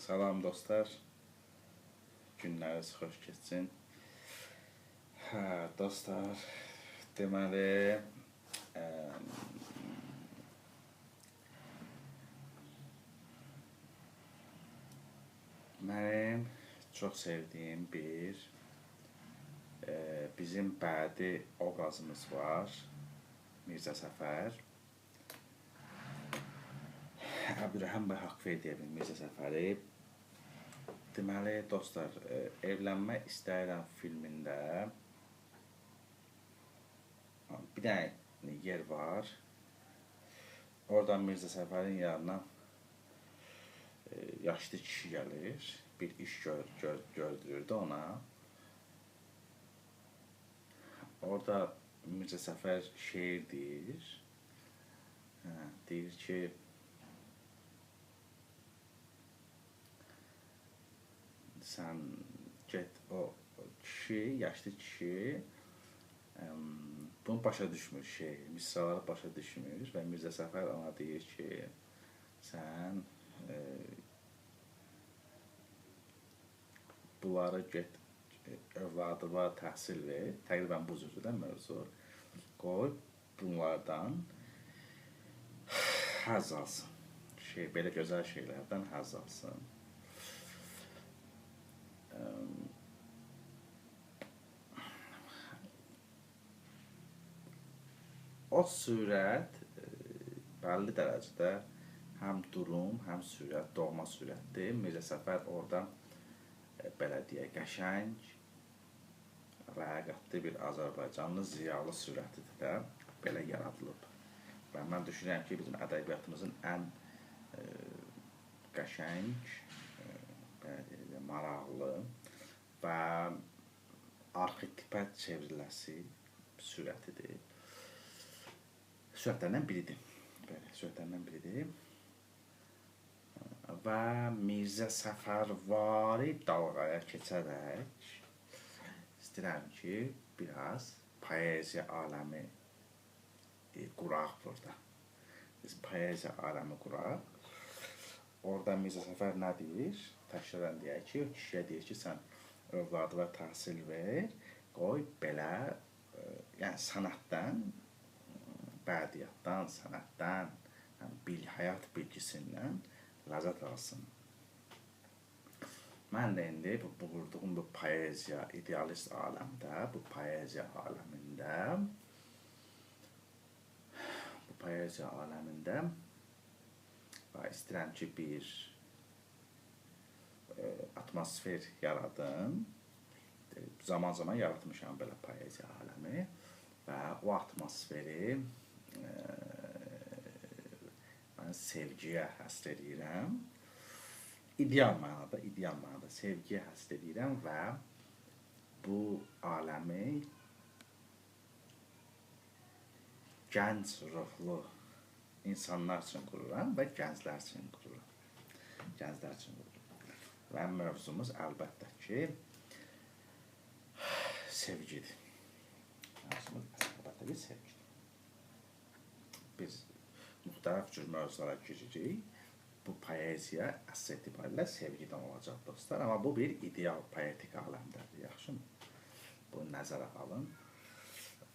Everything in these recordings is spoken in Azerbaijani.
Salam dostlar, günləriniz xoş keçsin. Dostlar, deməli, mənim çox sevdiyim bizim bədi obrazımız var, Mirzə Səfər. Əbdürrəhəm bəy Haqverdiyevin Mirzə Səfəri. Deməli, dostlar, Evlənmək İstəyirəm filmində bir dənə yer var. Oradan Mirzə Səfərin yanına yaşlı kişi gəlir, bir iş gördürürdü ona. Orada Mirzə Səfər şeir deyir. Deyir ki, sən get o kişi, yaşlı kişi bunu başa düşmür şeir, misraları başa düşmür və Mirzə Səfər ona deyir ki, sən bunları get övladıma təhsil ver, təqribən bu cürdür də mövzu, qoy bunlardan həzz alsın, belə gözəl şeylərdən həzz alsın. O sürət bəlli dərəcədə həm durum, həm sürət, doğma sürətdir. Mirzə Səfər orada belə deyək, qəşəng, rəqətli bir Azərbaycanlı ziyalı sürətidir də belə yaradılıb. Və mən düşünürəm ki, bizim ədəbiyyatımızın ən qəşəng, maraqlı və arxetipə çevriləsi sürətidir. Sürətlərindən biridir. Və Mirzə Səfərvari dalğaya keçərək istəyirəm ki, biraz poeziya aləmi quraq burada. Biz poeziya aləmi quraq. Orada Mirzə Səfər nə deyir? Təşkilən deyək ki, o kişiyə deyir ki, sən övladıma təhsil ver, qoy belə, yəni sənətdən, bədiyyatdan, sənətdən, həyat bilgisindən ləzzət alsın. Mən də indi bu qurduğum bu poeziya, idealist aləmdə, bu poeziya aləmində istəyirəm ki, bir atmosfer yaradım. Zaman yaratmışam belə poeziya aləmi və o atmosferi mən sevgiyə həsr edirəm. İdeal mənada sevgiyə həsr edirəm və bu aləmi gənc ruhlu insanlar üçün qururam və gənclər üçün qururam. Və mövzumuz əlbəttə ki, sevgidir. Biz müxtəlif cür mövzulara giririk. Bu poeziya əsas etibarilə sevgidən olacaq dostlar. Amma bu bir ideal poetik aləmdədir, yaxşımı? Bunu nəzərə alın.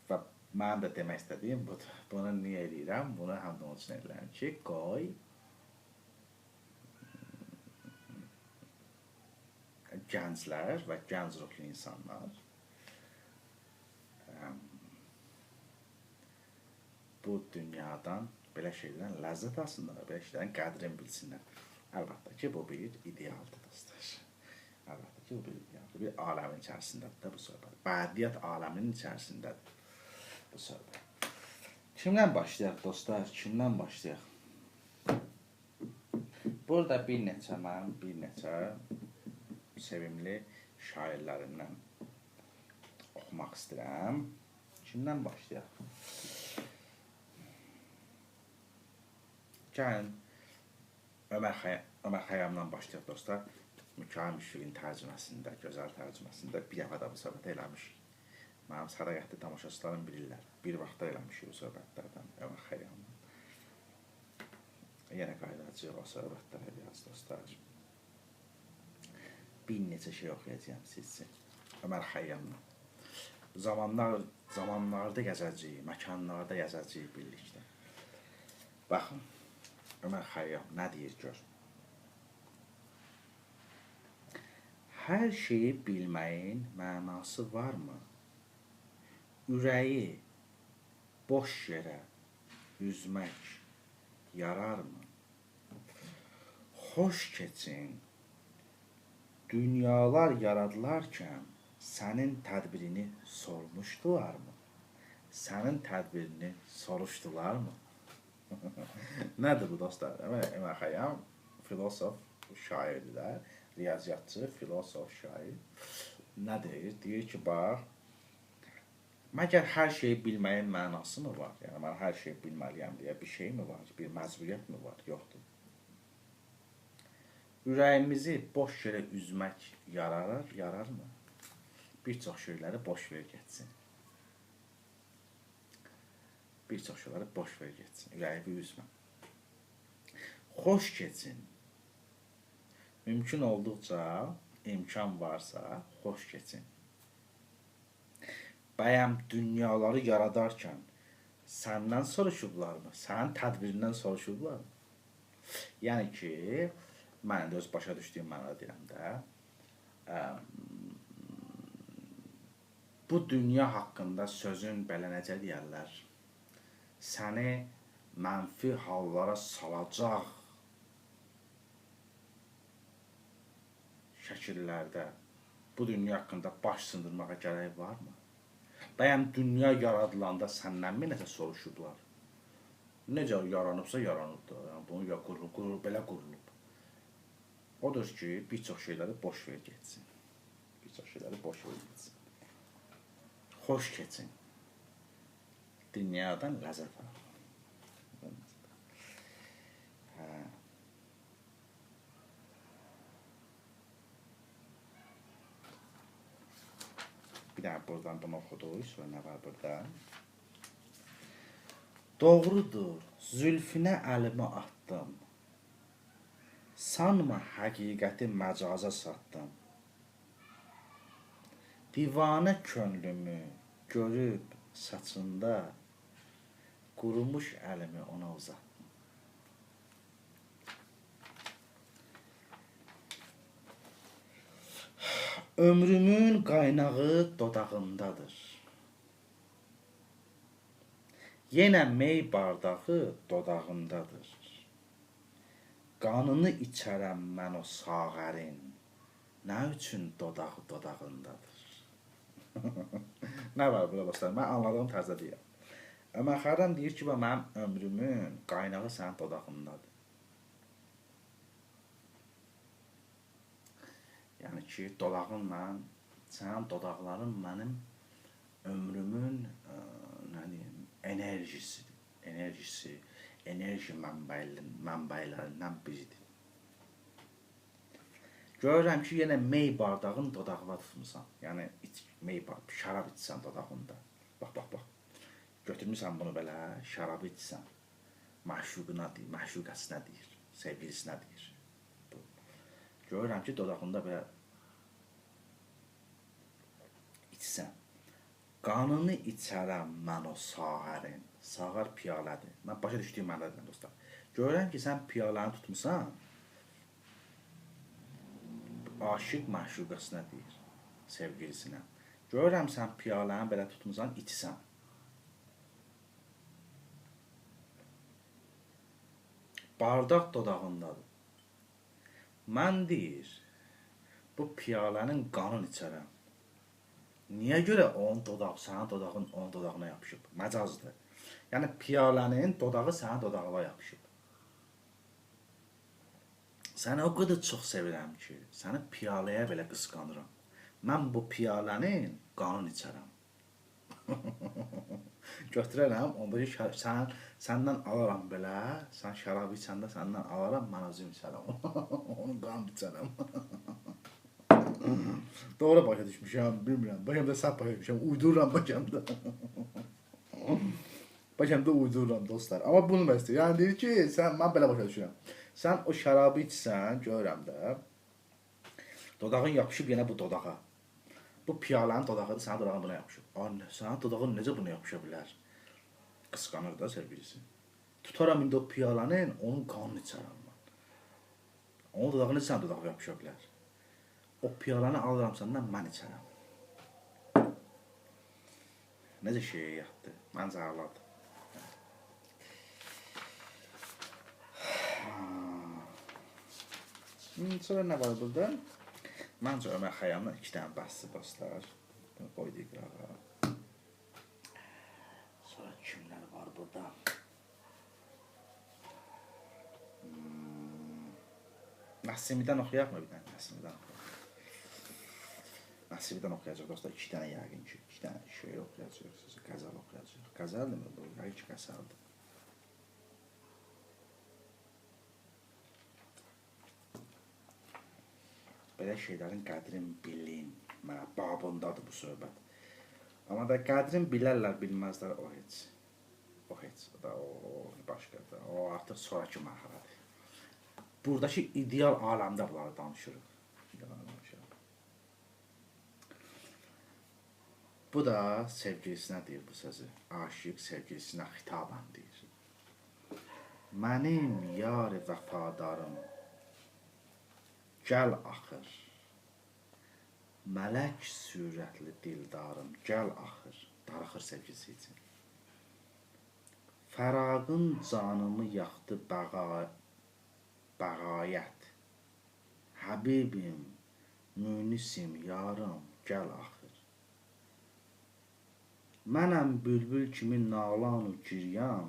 Və mənim də demək istədiyim budur. Bunu niyə edirəm? Bunu həm də onun üçün edirəm ki, qoy gənclər və gənc ruhlu insanlar bu dünyadan belə şeylərdən ləzzət alsınlar, belə şeylərin qədrini bilsinlər. Əlbəttə ki, bu bir idealdır dostlar. Əlbəttə ki, bu bir idealdır. Bir aləmin içərisindədir bu söhbət. Bədiyyat aləminin içərisindədir bu söhbət. Kimdən başlayaq dostlar? Kimdən başlayaq? Burada bir neçə sevimli şairlərindən oxumaq istəyirəm. Kimdən başlayaq? Gəlin, Ömər Xəyyamdan başlayaq dostlar. Mikail Müşfiqin tərcüməsində, gözəl tərcüməsində bir dəfə də bu söhbət eləmişik. Mənim sədaqətli tamaşaçılarım bilirlər. Bir vaxtda eləmişik bu söhbətlərdən Ömər Xəyyamdan. Yenə qayıdacağıq o söhbətlərə biraz dostlar. bir neçə şey oxuyacağam sizcə. Ömər Xəyyamla. Zamanlarda yazacağıq, məkanlarda yazacağıq birlikdə. Baxın, Ömər Xəyyam nə deyir gör. Hər şeyi bilməyin mənası varmı? Ürəyi boş yerə üzmək yararmı? Xoş keçin. Dünyalar yaradılarkən sənin tədbirini sormuşdularmı? Sənin tədbirini soruşdularmı? Nədir bu dostlar? Ömər Xəyyam filosof, şairdir də, riyaziyyatçı, filosof, şair. Nə deyir? Deyir ki, bax, məgər hər şeyi bilməyin mənası mı var? Yəni, mən hər şeyi bilməliyəm deyə bir şey mi var? Bir məcburiyyət mi var? Yoxdur. Ürəyimizi boş yerə üzmək yararmı? Bir çox şeyləri boş ver getsin. Bir çox şeyləri boş ver getsin. Ürəyi üzmə. Xoş keçin. Mümkün olduqca, imkan varsa, xoş keçin. Bəyəm dünyaları yaradarkən səndən soruşublarmı? Sənin tədbirindən soruşublarmı? Yəni ki, mən də öz başa düşdüyüm mənada deyirəm də, bu dünya haqqında sözün belə necə deyərlər, səni mənfi hallara salacaq şəkillərdə bu dünya haqqında baş sındırmağa gərək varmı? Bəyəm dünya yaradılanda səndən mi nəsə soruşublar? Necə yaranıbsa yaranıbdır. Yəni, bunu ya qurulub, belə qurulub. Odur ki, bir çox şeyləri boş ver getsin. Bir çox şeyləri boş ver getsin. Xoş keçin. Dünyadan ləzzət al. Bir dənə buradan bunu oxuduq, sonra nə var burada? Doğrudur, zülfinə əlimi atdım. Sanma həqiqəti məcaza satdım. Divanə könlümü görüb saçında qurumuş əlimi ona uzatdım. Ömrümün qaynağı dodağındadır. Yenə mey bardağı dodağındadır. Qanını içərəm mən o sağərin. Nə üçün dodağı dodağındadır? Nə var burada dostlar? Mən anladığım tərzdə deyirəm. Ömər Xəyyam deyir ki, mənim ömrümün qaynağı sənin dodağındadır. Yəni ki, dodağınla, sənin dodaqların mənim ömrümün enerjisidir. Enerji mənbələrindən biridir. Görürəm ki, yenə mey bardağın dodağına tutmusan. Yəni, şərab içsən dodağında. Bax. Götürmüsən bunu belə, şərabı içsən. Məşuquna deyir, məşuqəsinə deyir, sevgilisinə deyir. Görürəm ki, dodağında belə içsən. Qanını içərəm mən o sağərin. Sağər piyalədir. Mən başa düşdüyüm məndə deyirəm, dostlar. Görürəm ki, sən piyaləni tutmusan, aşıq məşuqəsinə deyir, sevgilisinə. Görürəm, sən piyaləni belə tutmusan, içsən. Bardaq dodağındadır. Mən deyir, bu piyalənin qanını içərəm. Niyə görə onun dodağı, sənin dodağın onun dodağına yapışıb? Məcazdır. Yəni, piyalənin dodağı sənin dodağına yapışıb. Səni o qədər çox sevirəm ki, səni piyaləyə belə qısqanıram. Mən bu piyalənin qanını içərəm. Götürərəm, onda ki, səndən alaram belə, sən şərabı içəndə səndən alaram, mən özüm içərəm. Onun qanını içərəm. Doğru başa düşmüşəm, bilmirəm. Başımda səhv başa düşmüşəm, uydururam başımda. Başımda uydururam dostlar. Amma bunu mən istəyirəm. Yəni deyir ki, mən belə başa düşürəm. Sən o şərabı içsən, görürəm də, Dodağın yapışıb yenə bu dodağa. Bu piyalanın dodağıdır, sənin dodağın buna yapışıb. Anne, sənin dodağın necə buna yapışa bilər? Qısqanır da sevgilisi. Tutaram indi o piyalanın, onun qanını içərəm mən. Onun dodağını sən dodağa yapışa bilər. O piyalanı alıram səndən, mən içərəm. Necə şeyə yatdı? Məncə ağladı. Sonra nə var burada? Məncə Ömər Xəyyamla 2 dənə bəssi dostlar. Bunu qoyduq qırağa. Sonra kimlər var burada? Nəsimidən oxuyaq mı bir dənə? Nəsimidən oxuyaq. Nəsimidən oxuyacaq dostlar. 2 dənə yəqin ki. 2 dənə şeir oxuyacaq. Qəzəl oxuyacaq. Qəzəldir mi bu? Yəqin ki, qəzəldir. Belə şeylərin qədrin bilin. Mənə babındadır bu söhbət. Amma da qədrin bilərlər, bilməzlər o heç. O heç. O da o başqadır. O artıq sonraki mərhələdir. Buradakı ideal aləmdə bunları danışırıq. Bu da sevgilisinə deyir bu sözü. Aşiq sevgilisinə xitabən deyir. Mənim yar vəfadarım, gəl axır. Mələk sürətli dildarım, gəl axır. Darıxır sevgilisi üçün. Fərağın canımı yaxdı bəğayət. Həbibim, münisim, yarım, gəl axır. Mənəm bülbül kimi nalan giryan,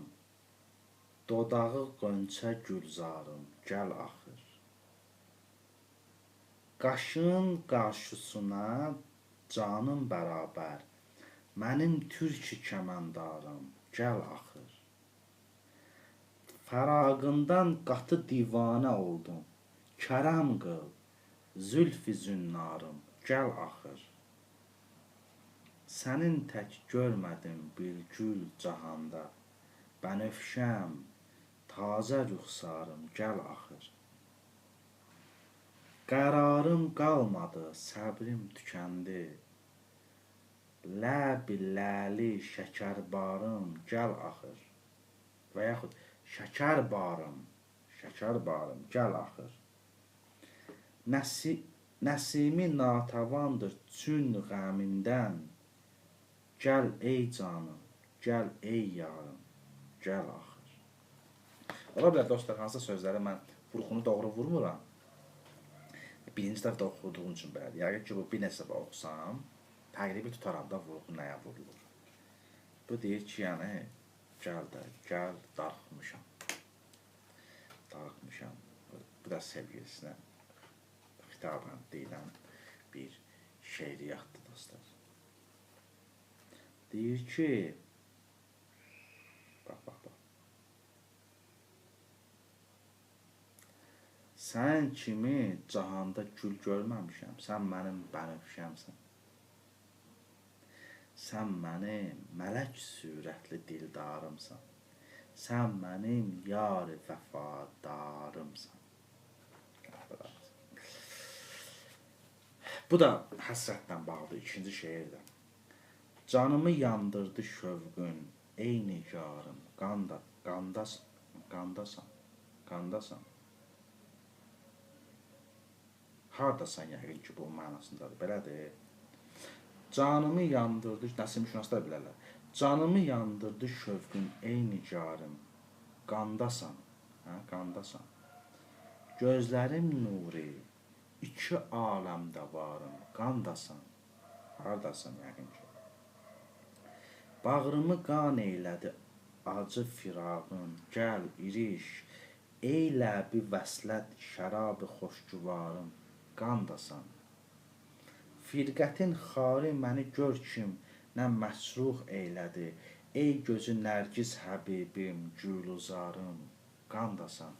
dodağı qönçə gülzarım, gəl axır. Qaşın qarşısına canım bərabər, mənim türk kəməndarım, gəl axır. Fərağından qatı divanə oldum, kərəm qıl, zülf-i zünnarım, gəl axır. Sənin tək görmədim bir gül cahanda, bənövşəm, tazə rüxsarım, gəl axır. Qərarım qalmadı, səbrim tükəndi, ləb-i ləli şəkərbarım, gəl axır. Və yaxud şəkərbarım, gəl axır. Nəsimi natavandır çün qəmindən, gəl ey canım, gəl ey yarım, gəl axır. Ola bilər dostlar, hansı sözləri mən vurğunu doğru vurmuram. Birinci dəfə oxuduğum üçün belədir. Yəqin ki, bu bir neçə dəfə oxusam, təqribi tutaram da vurğu nəyə vurulur. Bu deyir ki, yəni, gəl də, gəl, darıxmışam. Darıxmışam. Bu da sevgilisinə xitabən deyilən bir şeiriyyatdır dostlar. Deyir ki, bax. Sən kimi cahanda gül görməmişəm, sən mənim bənövşəmsən. Sən mənim mələk sürətli dildarımsan. Sən mənim yar vəfadarımsan. Bu da həsrətlə bağlı ikinci şeirdir. Canımı yandırdı şövqün, ey nigarım, qandasan. Hardasan yəqin ki, bu mənasındadır, belədir. Canımı yandırdı, Nəsim şünaslar bilərlər. Canımı yandırdı şövqün, ey nigarım, qandasan. Gözlərim nuri, iki aləmdə varım, qandasan. Hardasan yəqin ki. Bağrımı qan eylədi acı firağın, gəl iriş, ey ləbi vəslət şərabı xoşgüvarım, qandasan. Firqətin xari məni gör kim, nə məsruh eylədi, ey gözü nərgiz həbibim, güluzarım, qandasan.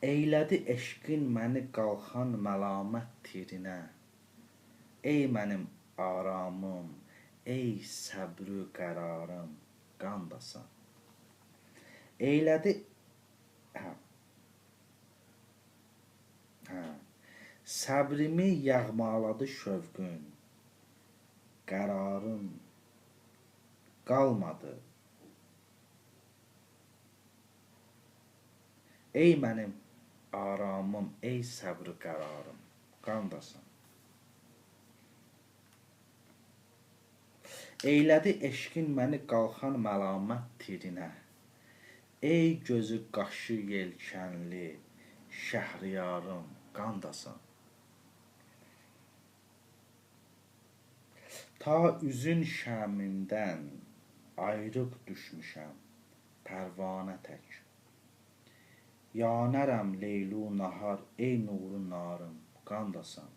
Eylədi eşqin məni qalxan məlamət tirinə, ey mənim aramım, ey səbrü qərarım, qandasan. Eylədi, hə, hə, səbrimi yağmaladı şövqün, qərarım qalmadı. Ey mənim aramım, ey səbri qərarım, qandasan. Eylədi eşqin məni qalxan məlamət tirinə, ey gözü qaşı yelkənli, şəhriyarım, qandasan. Ta üzün şəmindən ayrıq düşmüşəm, pərvanə tək. Yanərəm leylu nahar, ey nuru narım, qandasan.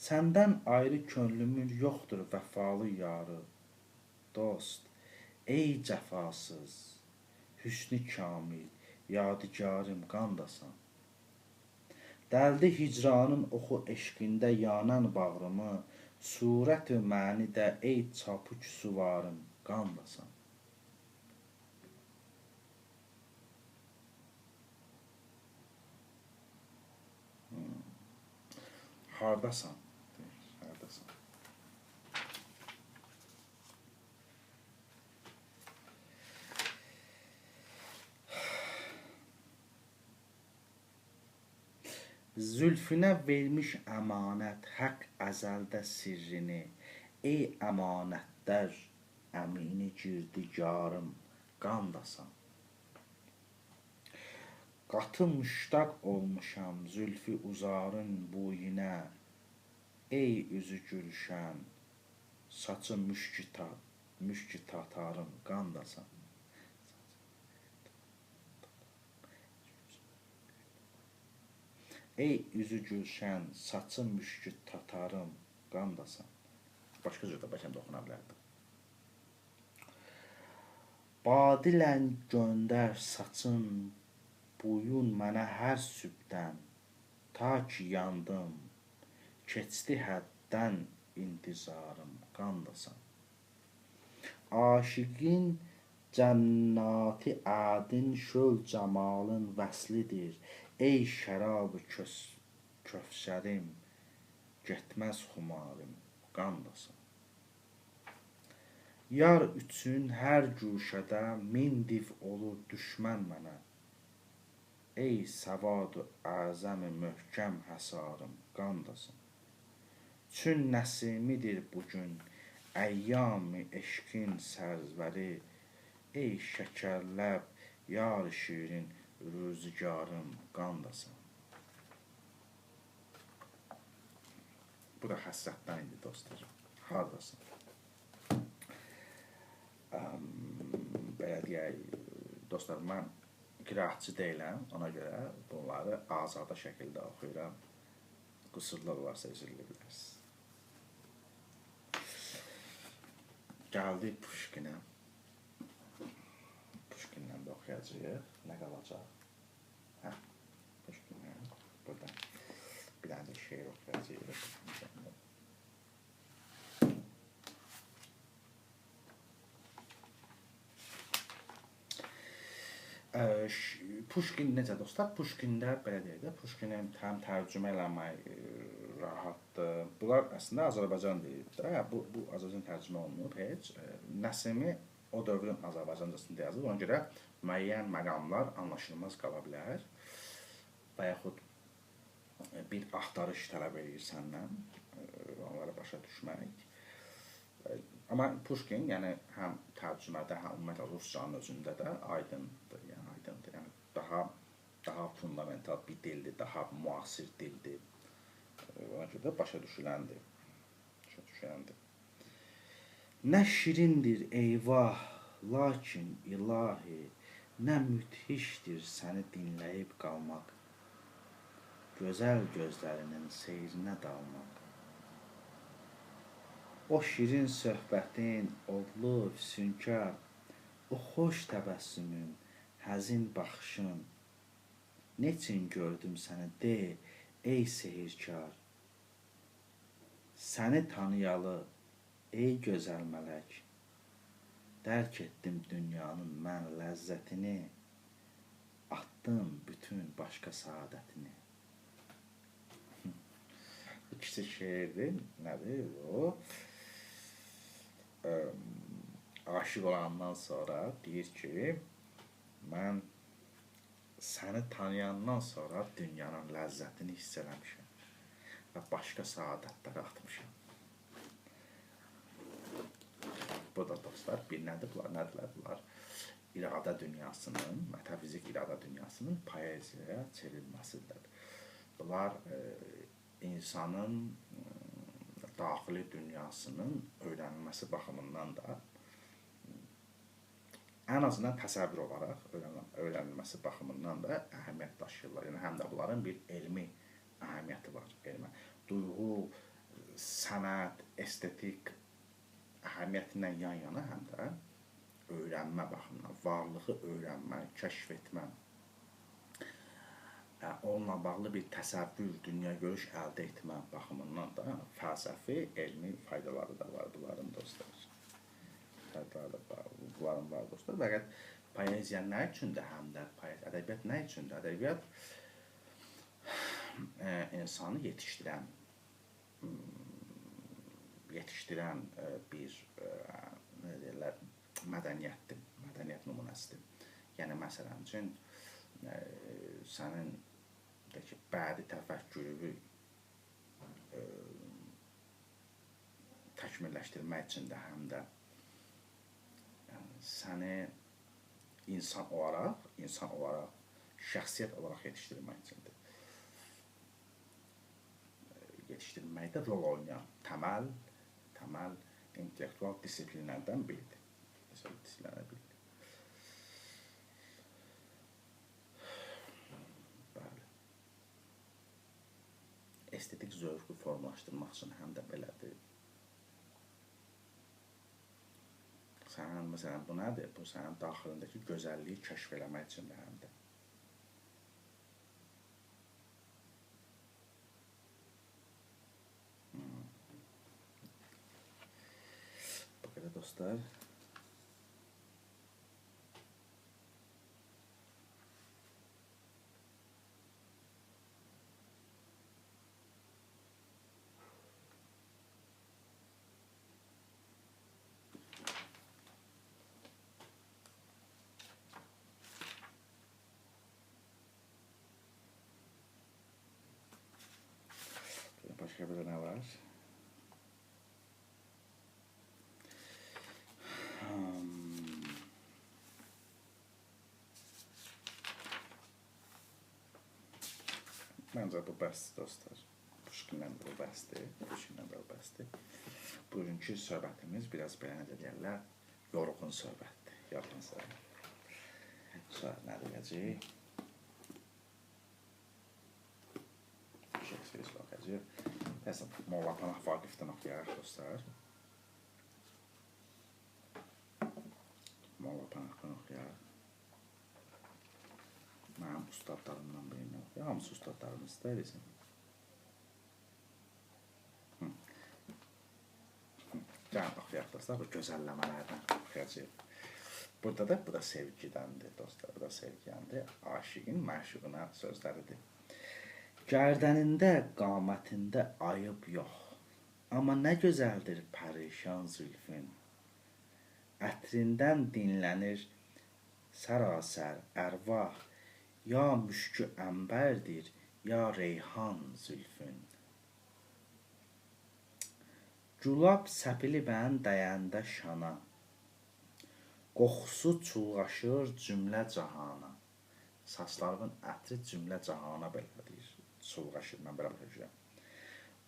Səndən ayrı könlümün yoxdur vəfalı yarı, dost, ey cəfasız, hüsnü kamil, yadigarım, qandasan. Dəldi hicranın oxu eşqində yanan bağrımı, surət-ü məni də ey çapıç suvarım, qandasan. Hardasan? Hardasan? Zülfünə vermiş əmanət haqq əzəldə sirrini, ey əmanətdar əmini girdigarım, qandasan. Qatı müştaq olmuşam zülfü uzarın buyinə, ey üzü gülşən, saçı müşkü tatarım, qandasan. Ey üzü gülşən, saçı müşkü tatarım, qandasan. Başqa cürdə bəlkə də oxuna bilərdim. Badilən göndər saçın, buyun mənə hər sübdən, ta ki yandım, keçdi həddən intizarım, qandasan. Aşiqin cənnati ədin şöl cəmalın vəslidir, ey şərab köfsərim, getməz xumarım, qandasan. Yar üçün hər güşədə min div olur düşmən mənə, ey səvad-ı əzəm möhkəm həsarım, qandasan. Çün nəsimidir bugün əyyam-ı eşqin sərzəri, ey şəkərləb yar şirin rüzgarım, qandasan. Bu da həsrətdən idi dostlar. Hardasın? Belə deyək, dostlar, mən qiraətçi deyiləm, ona görə bunları azada şəkildə oxuyuram. Qüsurlar varsa üzr bilərsiniz. Gəldik Puşkinə. Puşkindən də oxuyacağıq. Nə qalacaq? Hə, Puşkindən. Buradan bir dənə də şeir oxuyacağıq. Puşkin necə dostlar? Puşkində belə deyək də, Puşkinin həm tərcümə eləmək rahatdır. Bunlar əslində Azərbaycan dilində. Bu Azərbaycan tərcümə olunub heç. Nəsimi o dövrün Azərbaycancasında yazılıb. Ona görə müəyyən məqamlar anlaşılmaz qala bilər və yaxud bir axtarış tələb edir səndən onları başa düşmək. Amma Puşkin, yəni həm tərcümədə, həm ümumiyyətlə Ruscanın özündə də aydındır. Yəni daha fundamental bir dildir, daha müasir dildir. Ona görə də başa düşüləndir. Nə şirindir eyvah, lakin ilahi, nə müthişdir səni dinləyib qalmaq, gözəl gözlərinin seyrinə dalmaq. O şirin söhbətin, odlu, füsunkar, o xoş təbəssümün, həzin baxışın, neçin gördüm səni de, ey sehirkar. Səni tanıyalı, ey gözəl mələk, Dərk etdim dünyanın mən ləzzətini, attım bütün başqa saadətini. Bu kiçik şeirdir. Nədir o? Aşıq olandan sonra deyir ki, mən səni tanıyandan sonra dünyanın ləzzətini hiss eləmişəm və başqa saadətlərə atmışam. Bu da dostlar, bir nədir bunlar, nədirlər bunlar? İradə dünyasının, metafizik iradə dünyasının poeziyaya çevrilməsidir. Bunlar insanın daxili dünyasının öyrənilməsi baxımından da ən azından təsəvvür olaraq öyrənilməsi baxımından da əhəmiyyət daşıyırlar. Yəni həm də bunların bir elmi əhəmiyyəti var. Duyğu, sənət, estetik əhəmiyyətindən yan-yana həm də öyrənmə baxımından, varlığı öyrənmə, kəşf etmə, onunla bağlı bir təsəvvür, dünya görüş əldə etmə baxımından da fəlsəfi, elmi faydaları da var bunların dostlar. Faydaları da bunların var dostlar. Fəqət poeziya nə üçündür həm də, ədəbiyyat nə üçündür? Ədəbiyyat insanı yetişdirən bir mədəniyyətdir, mədəniyyət nümunəsidir. Yəni, məsələn üçün, sənin bədi təfəkkürü təkmilləşdirmək üçün də həm də səni insan olaraq, şəxsiyyət olaraq yetişdirmək üçündür. Yetişdirməkdə rol oynayan təməl intellektual disiplinlərdən biridir. Estetik zövqü formalaşdırmaq üçün həm də belədir. Sənin, məsələn, bu nədir? Bu, sənin daxilindəki gözəlliyi kəşf eləmək üçün də həm də. Bu qədər dostlar. Başqa bir nə var? Məncə bu bəsdir dostlar. Pushkindən də bu bəsdir. Bugünkü söhbətimiz biraz belə necə deyərlər, yorğun söhbətdir. Sonra nə deyəcək? Şəxsiyyət oxuyacaq. Molla Pənah Vaqifdən oxuyarıq dostlar. Molla Pənahdan oxuyarıq. Mənim ustadlarımdan birindən oxuyarıq. Hamısı ustadlarımız da bizim. Gəlin oxuyarıq dostlar, bu gözəlləmələrdən oxuyacaq. Burada da, bu da sevgidəndir dostlar, bu da sevgidəndir. Aşiqin məşuquna sözləridir. Gərdənində, qamətində ayıb yox, amma nə gözəldir pərişan zülfün. Ətrindən dinlənir sərasər ərvah, ya müşkü əmbərdir, ya reyhan zülfün. Gülab səpilibən dəyəndə şana, qoxusu çulğaşır cümlə cahana. Saçlarımın ətri cümlə cahana belədir. Çulğaşır, mən belə baxacağım.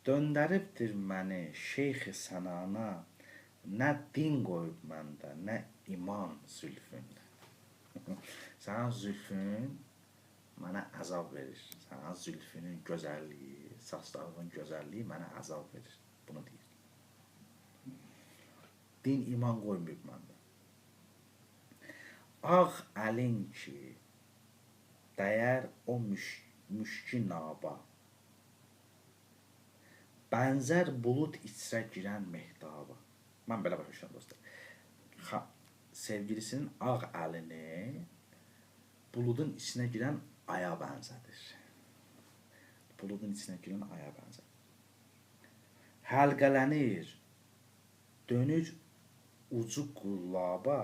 Döndəribdir məni şeyx-i sənana, nə din qoyub məndə, nə iman zülfün. Sənin zülfün mənə əzab verir. Sənin zülfünün gözəlliyi, saçlarının gözəlliyi mənə əzab verir. Bunu deyir. Din iman qoymayıb məndə. Ağ əlin ki, dəyər o müşki naba, bənzər bulud içrə girən mehtaba. Mən belə başlayacağım dostlar. sevgilisinin ağ əlini buludun içinə girən aya bənzədir. Buludun içinə girən aya bənzədir. Həlqələnir, dönür ucu qullaba,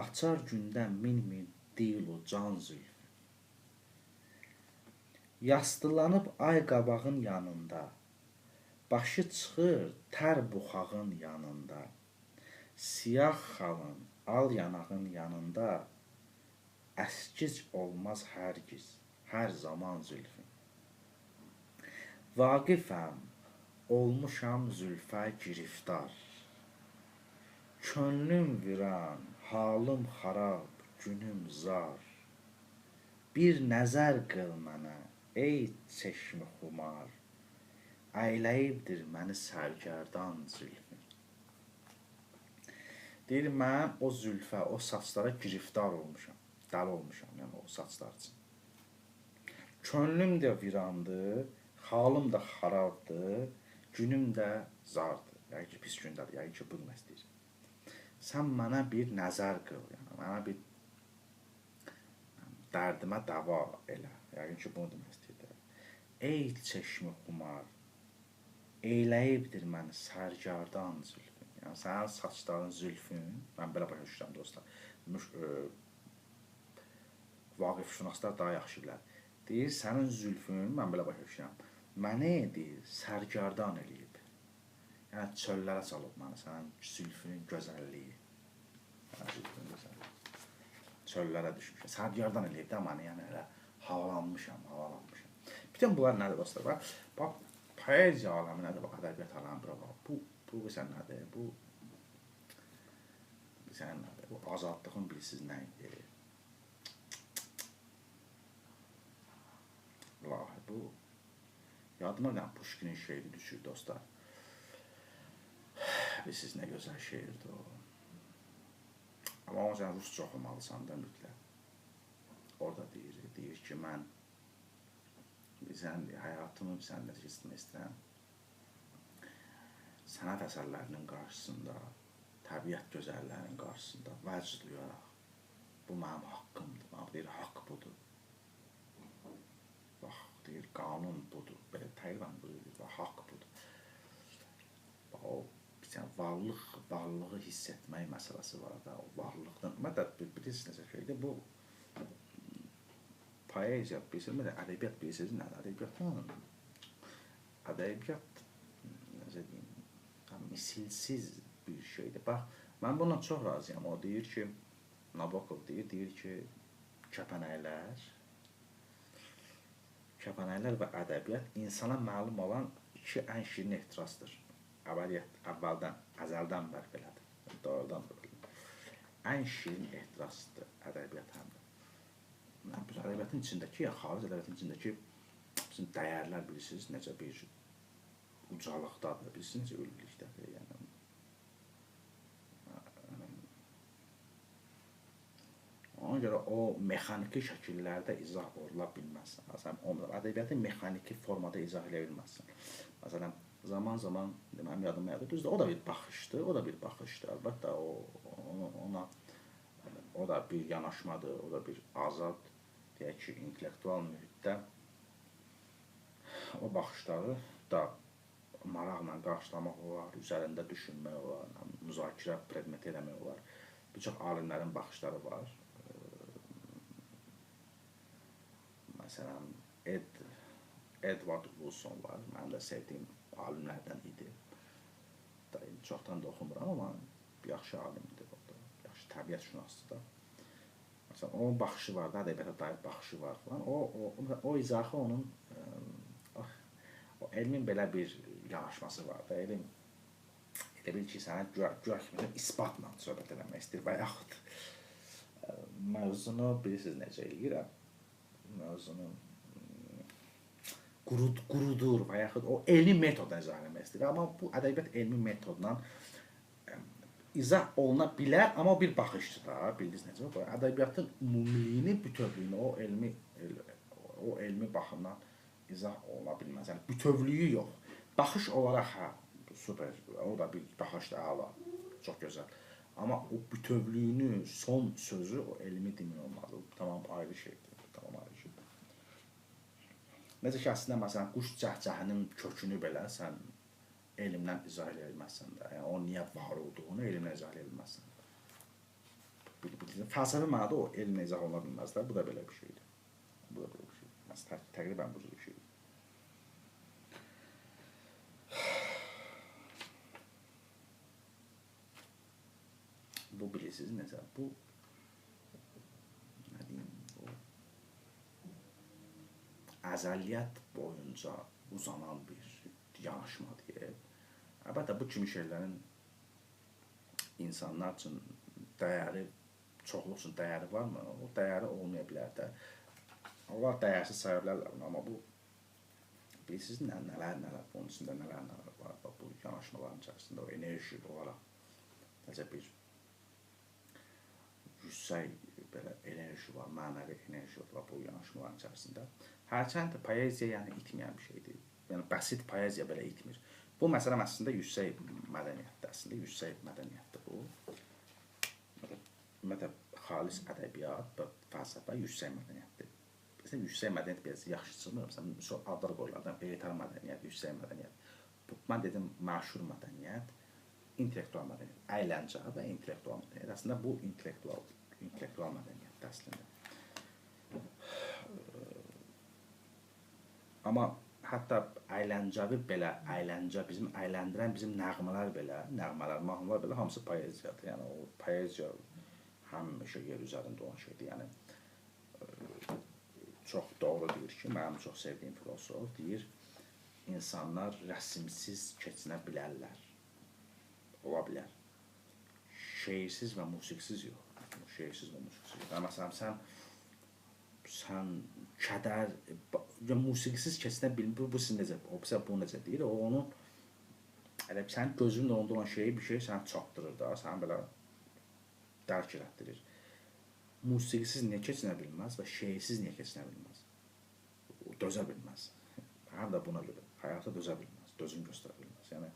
açar gündən min deyil o can zülfü. Yastılanıb ay qabağın yanında, başı çıxır tər buxağın yanında, siyah xalın, al yanağın yanında, əskic olmaz hərgiz, hər zaman zülfün. Vaqifəm, olmuşam zülfə giriftar, könlüm viran, halım xarab, günüm zar. Bir nəzər qıl mənə, ey çeşmi xumar, əyləyibdir məni sərgərdan zülfün. Deyir, mən o zülfə, o saçlara giriftar olmuşam, dəli olmuşam, yəni o saçlar üçün. Könlüm də virandır, halım da xarabdır, günüm də zardır. Yəni ki, pis gündədir, yəni ki, bunu istəyir. Sən mənə bir nəzər qıl, yəni mənə bir dərdimə dəva elə. Yəni ki, bunu demək istəyir. Ey çeşmi xumar, eyləyibdir məni sərgərdan zülfün. Yəni sənin saçların zülfün, mən belə başa düşürəm dostlar. Vaqifşünaslar daha yaxşı bilər. Deyir, sənin zülfün, mən belə başa düşürəm, məni deyir, sərgərdan eləyib. Yəni çöllərə salıb məni, sənin zülfünün gözəlliyi. Yəni zülfünün gözəlliyi. Çöllərə düşmüşəm. Sərgərdan eləyib də məni, yəni elə havalanmışam. Bütün bunlar nədir dostlar? Bax, poeziya aləmi nədir? Bax, ədəbiyyat aləmi bura bax. Bu bilsən nədir? Bu bilsən nədir? Bu azadlığın bilirsiniz nə idi? Vallahi bu yadıma gələn Puşkinin şeiri düşür dostlar. Bilirsiniz nə gözəl şeirdir o. Amma onu sən rusca oxumalısan da mütləq. Orada deyir ki, mən həyatımı səndə keçirmək istəyirəm. Sənət əsərlərinin qarşısında, təbiət gözəllərinin qarşısında vəcd duyaraq, bu mənim haqqımdır, mənim deyir, haqq budur. Bax, deyir, qanun budur, belə təqribən budur, haqq budur. Bax, o varlığı hiss etmək məsələsi var da, o varlıqdan, bilirsiniz necə şeydir, bu poeziya, bilirsiniz, ədəbiyyat bilirsiniz nədir? Ədəbiyyat, necə deyim, misilsiz bir şeydir. Bax, mən bundan çox razıyam. O deyir ki, Nabokov deyir ki, kəpənəklər və ədəbiyyat insana məlum olan iki ən şirin ehtirasdır. Əzəldən bəri belədir. Doğrudan da belədir. Ən şirin ehtirasdır ədəbiyyat həm də. Biz ədəbiyyatın içindəki, ya xaric ədəbiyyatın içindəki bizim dəyərlər bilirsiniz, necə bir ucalıqdadır, bilirsiniz, necə ülvilikdədir. Ona görə o mexaniki şəkillərdə izah oluna bilməzsən. Ədəbiyyatı mexaniki formada izah edə bilməzsən. Məsələn, zaman mənim yadıma yadır, düzdür, o da bir baxışdır, əlbəttə, o da bir yanaşmadır, o da bir azad, deyək ki, intellektual mühitdə o baxışları da maraqla qarşılamaq olar, üzərində düşünmək olar, müzakirə predmet eləmək olar. Bir çox alimlərin baxışları var. Məsələn, Edward Wilson var, mənim də sevdiyim alimlərdən idi. Çoxdan da oxumuram, amma yaxşı alimdir, yaxşı təbiət şünasıdır da. Məsələn, onun baxışı var da, ədəbiyyata dair baxışı var falan. O izahı onun, o elmin belə bir yanaşması var da, elm elə bil ki, sənə güya kimi isbatla söhbət eləmək istəyir və yaxud mövzunu bilirsiniz necə eləyirəm. Mövzunun qurudur və yaxud o elmi metodla izah eləmək istəyir. Amma bu ədəbiyyat elmi metodla izah oluna bilər, amma o bir baxışdır da, bildiniz necə? Ədəbiyyatın ümumiliyini, bütövlüyünü o elmi baxımdan izah oluna bilməz. Yəni, bütövlüyü yox. Baxış olaraq, hə, super, o da bir baxışdır, əla, çox gözəl. Amma o bütövlüyünü, son sözü o elmi demək olmalı. O tamam ayrı şeydir. Tamam ayrı şeydir. Necə ki, əslində, məsələn, quş cəhcəhinin kökünü belə sən elmdən izah edə bilməzsən də. Yəni, o niyə var olduğunu elmlə izah edə bilməzsən. Fəlsəfi mənada o elmlə izah oluna bilməz də. Bu da belə bir şeydir. Bu da belə bir şeydir. Məsələn, təqribən bu cür bir şeydir. Bu bilirsiniz necə? Bu nə deyim, bu əzəliyyət boyunca uzanan bir yanaşma deyib. Əlbəttə bu kimi şeylərin insanlar üçün dəyəri, çoxluq üçün dəyəri varmı? O dəyəri olmaya bilər də. Allah dəyərsiz saya bilərlər, amma bu bilirsiniz nələr bunun içində nələr var bu yanaşmaların içərisində, o enerji olaraq necə bir yüksək belə enerji var, mənəvi enerji var bu yanaşmaların içərisində. Hərçənd poeziya yəni itməyən bir şeydir. Yəni bəsit poeziya belə itmir. Bu məsələn əslində yüksək mədəniyyətdir, əslində yüksək mədəniyyətdir bu. Ümumiyyətlə xalis ədəbiyyat və fəlsəfə yüksək mədəniyyətdir. Məsələn yüksək mədəniyyət biraz yaxşı çıxmır. Məsələn adlar qoyurlar, elitər mədəniyyət, yüksək mədəniyyət. Mən dedim məşhur mədəniyyət, intellektual mədəniyyət, əyləncə və intellektual mədəniyyət. Əslində bu intellektual mədəniyyətdir əslində. Amma hətta əyləncəvi belə, əyləncə bizim əyləndirən bizim nəğmələr belə, mahnılar belə hamısı poeziyadır. Yəni o poeziya həmişə yer üzərində olan şeydir. Yəni çox doğru deyir ki, mənim çox sevdiyim filosof deyir, insanlar rəsmsiz keçinə bilərlər. Ola bilər. Şeirsiz və musiqisiz yox. Şeirsiz və musiqisiz yox. Yəni məsələn sən kədər, musiqisiz keçinə bilmir, bu sizin necə, bu necə deyir, o onu, sənin gözünün önündə olan şeyi, bir şey sənə çatdırır da, səni belə dərk elətdirir. Musiqisiz niyə keçinə bilməz və şeirsiz niyə keçinə bilməz? O dözə bilməz. Həm də buna görə, həyata dözə bilməz, dözüm göstərə bilməz. Yəni,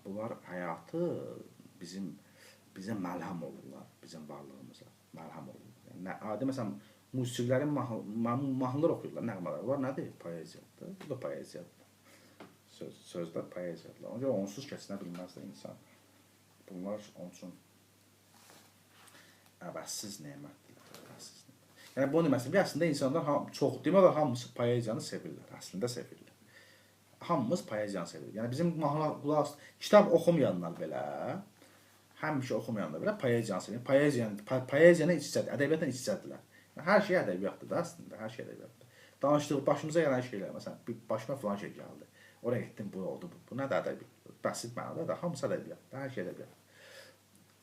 bunlar həyatı bizə məlhəm olurlar, bizim varlığımıza məlhəm olurlar. Yəni, adi məsələn, musiqilərin mahnılar oxuyurlar, nəğmələr var, nədir? Poeziyadır, bu da poeziyadır. Sözlər poeziyadır. Ona görə onsuz keçinə bilməz də insan. Bunlar onun üçün əvəzsiz nemətdir. Yəni, bunu deməsin, əslində insanlar çox demələr, hamısı poeziyanı sevirlər, əslində sevirlər. Hamımız poeziyanı sevirik. Yəni, bizim mahnılar, kitab oxumayanlar belə, həmişə oxumayanlar belə poeziyanı sevirik. Poeziyanı iç-içədir, ədəbiyyatla iç-içədirlər. Hər şey ədəbiyyatdır da əslində, hər şey ədəbiyyatdır. Danışdıq, başımıza gələn şeylər, məsələn, başıma filan şey gəldi. Oraya getdim, bu oldu, bu nədir ədəbiyyat? Bəsit mənada da, hamısı ədəbiyyatdır, hər şey ədəbiyyatdır.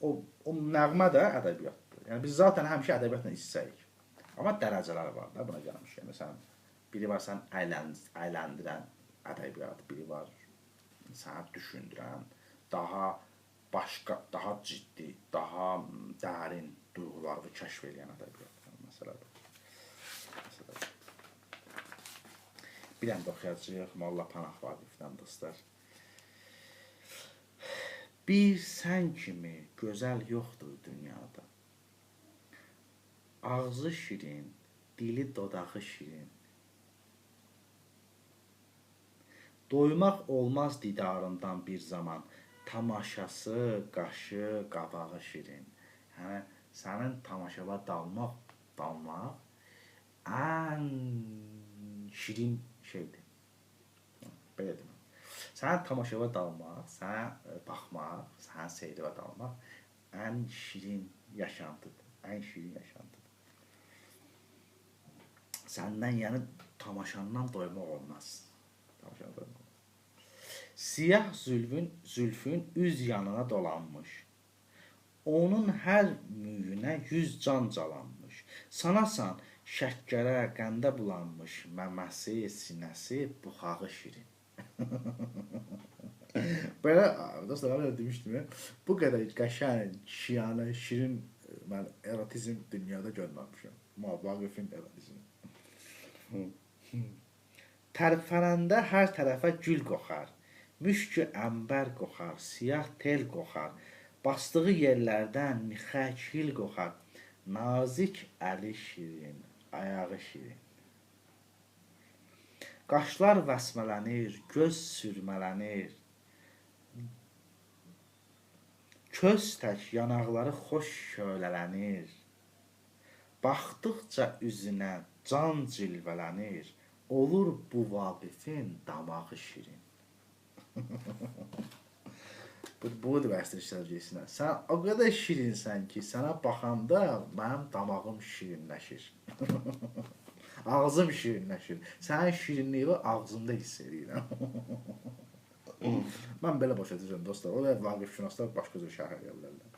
O nəğmə də ədəbiyyatdır. Yəni, biz zaten həmişə ədəbiyyatla iç-içəyik. Amma dərəcələri var da, buna gəlmişik. Məsələn, biri var sən əyləndirən ədəbiyyat, biri var səni düşündürən, daha başqa, daha ciddi, daha dərin duyğuları kəşf edən ədəbiyyat. Bir dənə də oxuyacaq, Molla Pənah Vaqifdən dostlar. Bir sən kimi gözəl yoxdur dünyada. Ağzı şirin, dili dodağı şirin. Doymaq olmaz didarından bir zaman. Tamaşası, qaşı, qabağı şirin. Yəni, sənin tamaşava dalmaq ən şirin şeydir. Belə deməm. Sənə tamaşava dalmaq, sənə baxmaq, sənə seyrə dalmaq ən şirin yaşantıdır. Ən şirin yaşantıdır. Səndən yəni tamaşandan doymaq olmaz. Tamaşandan doymaq olmaz. Siyah zülfün üz yanına dolanmış. Onun hər müyünə 100 can calanmış. Sanasan şəkkərə, qəndə bulanmış, məməsi, sinəsi, buxağı şirin. Belə, dostlar, mən demişdim ya, bu qədər qəşəng, şiyanə, şirin mən erotizm dünyada görməmişəm. Vaqifin erotizmi. Tərpənəndə hər tərəfə gül qoxar, müşkü əmbər qoxar, siyah tel qoxar, Bastığı yerlərdən mixək hil qoxar. Nazik əli şirin, ayağı şirin. Qaşlar vəsmələnir, göz sürmələnir. Köz tək yanaqları xoş şölələnir. Baxdıqca üzünə can cilvələnir. Olur bu Vaqifin damağı şirin. Bu demək istəyirsən. Sən o qədər şirinsən ki, sənə baxanda mənim damağım şirinləşir. Ağzım şirinləşir. Sənin şirinliyi ağzımda hiss edirəm. Mən belə başa düşürəm dostlar. O da Vaqifşünaslar başqa cür şərh edə bilərlər.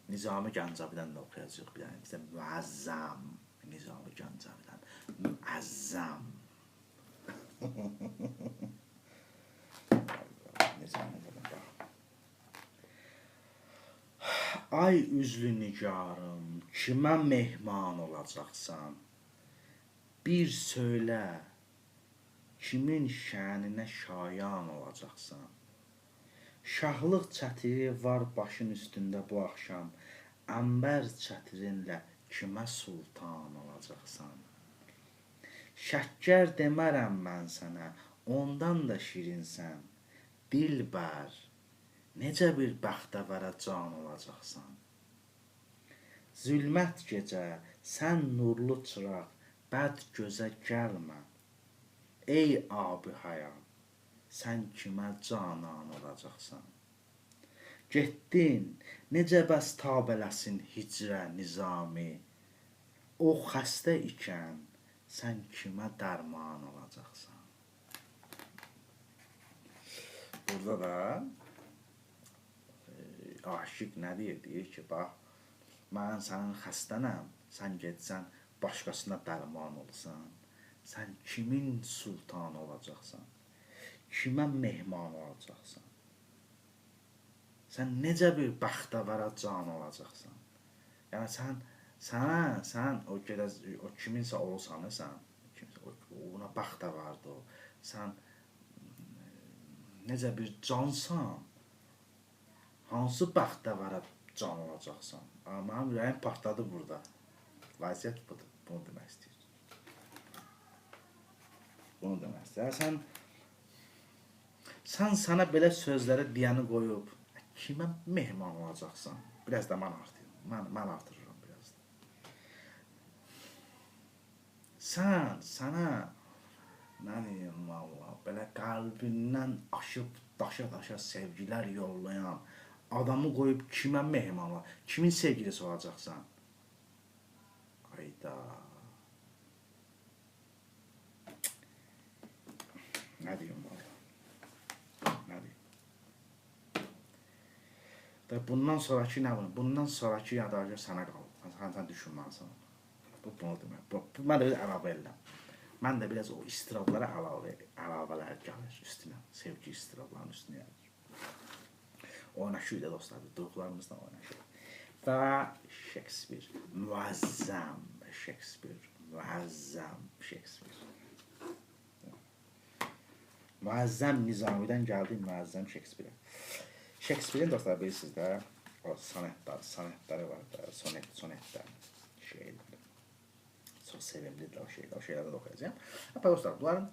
Nizami Gəncəvidən də oxuyacaq bir dənə. Bizdə müəzzəm Nizami Gəncəvidən. Müəzzəm. Nizami Gəncəvidən. Ay üzlü nigarım, kimə mehman olacaqsan? Bir söylə, kimin şəninə şayan olacaqsan? Şahlıq çətiri var başın üstündə bu axşam. Ənbər çətirinlə kimə sultan olacaqsan? Şəkkər demərəm mən sənə, ondan da şirinsən. Dilbər, necə bir bəxtəvərə can olacaqsan? Zülmət gecə, sən nurlu çıraq, bəd gözə gəlmə. Ey abi həyat, sən kimə canan olacaqsan? Getdin, necə bəs tab eləsin hicrə Nizami? O xəstə ikən, sən kimə dərman olacaqsan? Burada da aşiq nə deyir? Deyir ki, bax, mən sənin xəstənəm, sən getsən, başqasına dərman olsan. Sən kimin sultanı olacaqsan? Kimə mehman olacaqsan? Sən necə bir bəxtəvərə can olacaqsan? Yəni sən o kiminsə olsan, ona bəxtəvərdir o. Sən necə bir cansan? Hansı bəxtəvərə can olacaqsan? Mənim ürəyim partladı burada. Vəziyyət budur, bunu demək istəyir. Bunu demək istəyir. Sən sənə belə sözləri deyəni qoyub, kimə mehman olacaqsan? Biraz da mən artırıyorum. Mən artırıram biraz da. Sənə nə deyim valla, belə qəlbindən aşıb daşa sevgilər yollayan adamı qoyub kimə mehman olacaqsan? Kimin sevgilisi olacaqsan? Ayda. Nə deyim valla? Nə deyim? Bundan sonraki nə var? Bundan sonraki yadagar sənə qalır. Sən düşünməlisən. Bunu demək. Mən də bir əlavə edirəm. Mən də biraz o istirablara əlavələr gəlir üstünə. Sevgi istirablarının üstünə gəlir. Oynaşıyor da dostlar. Duyğularımızla oynaşıyor. Və Shakespeare. Müəzzəm Shakespeare. Müəzzəm Shakespeare. Müəzzəm Nizamidən gəldi müəzzəm Shakespeare. Shakespeare'in dostlar bilirsiniz də o sonetləri var da. Sonetlər. Şeylər. Çox sevimlidir o şeylər. O şeylərdə də oxuyacağım. Dostlar, bunların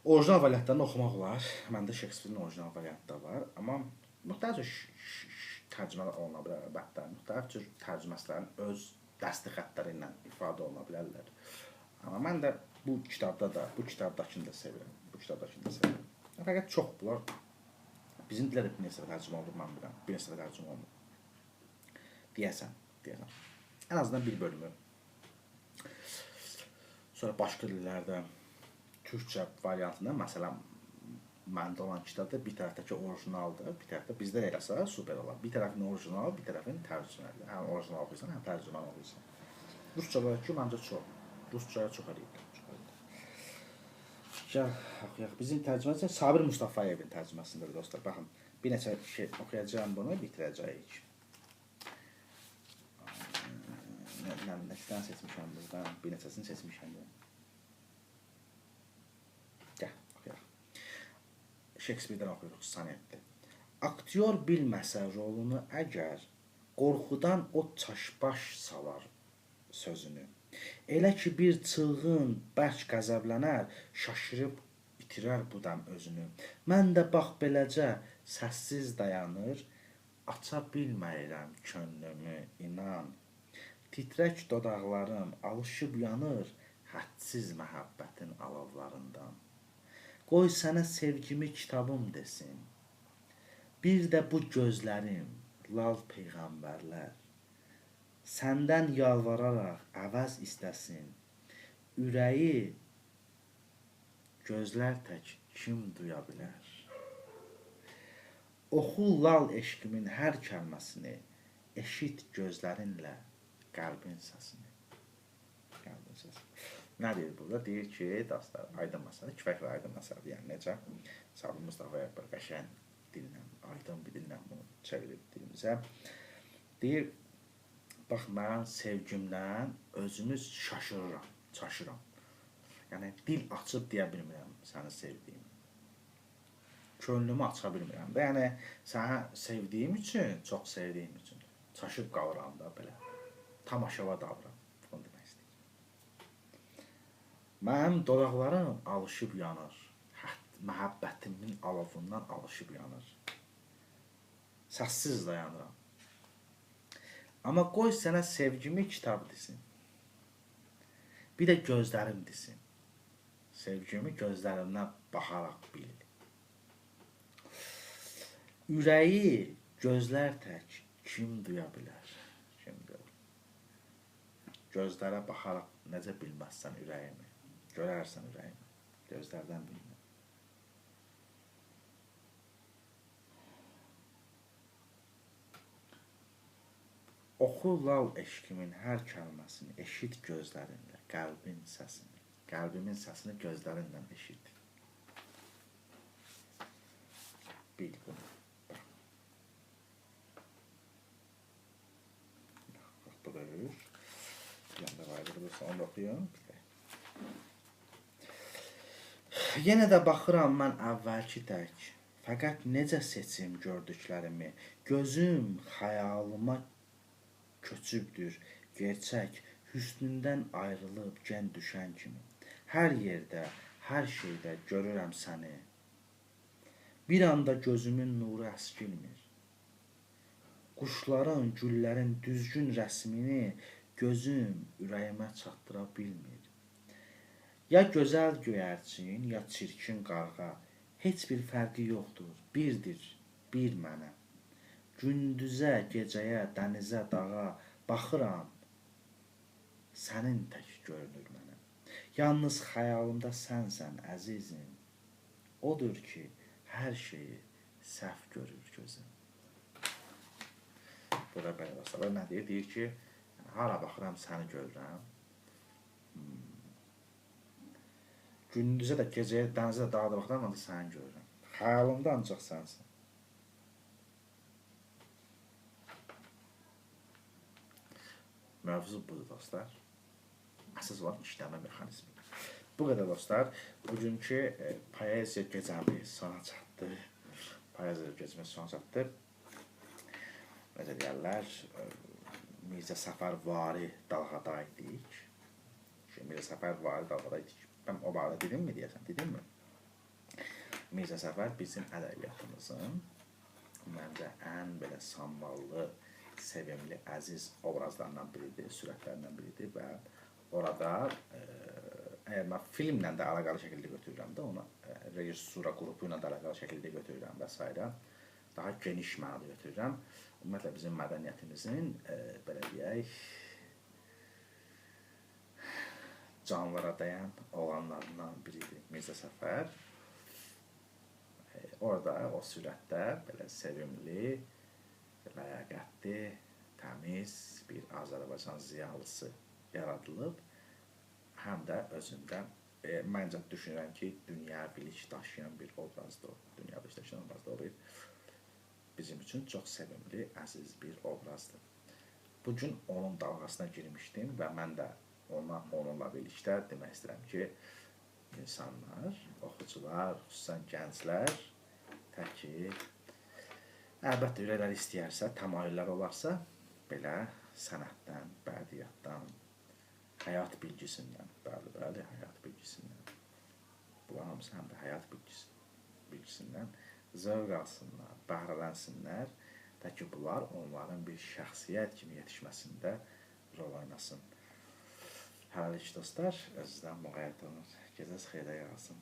orijinal variantlarını oxumaq olar. Məndə Shakespeare'in orijinal variantı da var. Amma müxtəlif tərcümələr oluna bilər əlbəttə. Müxtəlif cür tərcüməsilərin öz dəsti xəttləri ilə ifadə oluna bilərlər. Amma mən də bu kitabdakını da sevirəm. Fəqət çox bunlar bizim dilə də bir neçə tərcümə olunur, mən biləm. Bir neçə tərcümə olunur. Deyəsən. Ən azından bir bölümü. Sonra başqa dillərdə Türkçə variantında, məsələn, məndə olan kitabda bir tərəfdəki orijinaldır, bir tərəfdə bizdə eləsə super olar. Bir tərəfin orijinal, bir tərəfin tərcüməli. Həm orijinal oxuyursan, həm tərcüməli oxuyursan. Rusçadakı məncə çox. Rusçaya çox eləyirlər. Gəl, oxuyaq. Bizim tərcüməsi Sabir Mustafayevin tərcüməsindədir dostlar. Baxın, bir neçə şey oxuyacağım bunu, bitirəcəyik. Nədən seçmişəm buradan, bir neçəsini seçmişəm. Şekspirdən oxuyuruq sonetdir. Aktyor bilməsə rolunu əgər, qorxudan o çaşbaş salar sözünü. Elə ki bir çılğın bərk qəzəblənər, şaşırıb itirər bu dəm özünü. Mən də bax beləcə səssiz dayanır, aça bilməyirəm könlümü, inan. Titrək dodaqlarım alışıb yanır, hədsiz məhəbbətin alovlarından. Qoy sənə sevgimi kitabım desin, bir də bu gözlərim, lal peyğəmbərlər. Səndən yalvararaq əvəz istəsin, ürəyi gözlər tək kim duya bilər? Oxu lal eşqimin hər kəlməsini, eşit gözlərinlə qəlbin səsini. Qəlbin səsini. Nə deyir burada? Deyir ki, dostlar, aydın məsələ, kifayət aydın məsələdir. Yəni necə? Sabri Mustafaya bir qəşəng dillə, aydın bir dillə bunu çevirib dilimizə. Deyir, bax, mən sevgimdən özümü çaşıram. Yəni, dil açıb deyə bilmirəm səni sevdiyimi. Könlümü aça bilmirəm. Yəni, səni sevdiyim üçün, çox sevdiyim üçün çaşıb qalıram da belə. Tamaşava davram. Bunu demək istəyir. Mənim dodaqlarım alışıb yanır. Məhəbbətimin alovundan alışıb yanır. Səssiz dayanıram. Amma qoy sənə sevgimi kitab desin. Bir də gözlərim desin. Sevgimi gözlərimdən baxaraq bil. Ürəyi gözlər tək kim duya bilər? Kim duya bilər? Gözlərə baxaraq necə bilməzsən ürəyimi? Görərsən ürəyimi. Gözlərdən bilmə. Oxu lal eşqimin hər kəlməsini, eşit gözlərinlə, qəlbin səsini. Qəlbimin səsini gözlərinlə eşit. Bil bunu. Bax, bu da ölür. Yanda qayıdırırsa, onu da oxuyun. Yenə də baxıram mən əvvəlki tək, fəqət necə seçim gördüklərimi, gözüm xəyalıma köçübdür, gerçək, hüsnündən ayrılıb gen düşən kimi. Hər yerdə, hər şeydə görürəm səni. Bir anda gözümün nuru əskilmir. Quşların, güllərin düzgün rəsmini gözüm ürəyimə çatdıra bilmir. Ya gözəl göyərçin, ya çirkin qarğa, heç bir fərqi yoxdur, birdir, bir mənə. Gündüzə, gecəyə, dənizə, dağa baxıram, sənin tək görünür mənə. Yalnız xəyalımda sənsən, əzizim. Odur ki, hər şeyi səhv görür gözüm. Burada belə dostlar, nə deyir? Deyir ki, hara baxıram, səni görürəm. Gündüzə də, gecəyə, dənizə də, dağa da baxıram, onda səni görürəm. Xəyalımda ancaq sənsən. Mövzu budur dostlar. Əsas olan işləmə mexanizmi. Bu qədər dostlar. Bugünkü poeziya gecəmiz sona çatdı. Poeziya gecəmiz sona çatdı. Necə deyərlər, Mirzə Səfərvari dalğada idik. Mirzə Səfərvari dalğada idik. Mən o barədə dedim mi deyəsən, dedim mi? Mirzə Səfər bizim ədəbiyyatımızın məncə ən belə samballı, sevimli, əziz obrazlarından biridir, sürətlərindən biridir və orada əgər mən filmlə də əlaqəli şəkildə götürürəm də, onu rejissura qrupu ilə də əlaqəli şəkildə götürürəm və s. Daha geniş mənada götürürəm. Ümumiyyətlə bizim mədəniyyətimizin, belə deyək, canlara dəyən oğlanlarından biridir Mirzə Səfər. Orada o sürətdə belə sevimli, ləyaqətli, təmiz bir Azərbaycan ziyalısı yaradılıb. Həm də özündə, məncə düşünürəm ki, dünya bilik daşıyan bir obrazdır o. Dünya bilik daşıyan obrazdır o bir. Bizim üçün çox sevimli, əziz bir obrazdır. Bugün onun dalğasına girmişdim və mən də onunla birlikdə demək istəyirəm ki, insanlar, oxucular, xüsusən gənclər Tək ki, əlbəttə ürəkləri istəyərsə, təmayüllər olarsa, belə sənətdən, bədiyyatdan, həyat bilgisindən, bəli, həyat bilgisindən, bunlar hamısı həm də həyat bilgisindən zövq alsınlar, bəhrələnsinlər, tək ki, bunlar onların bir şəxsiyyət kimi yetişməsində rol oynasın. Hələlik dostlar, özünüzdən müğayyət olun. Gecəniz xeyrə qalsın.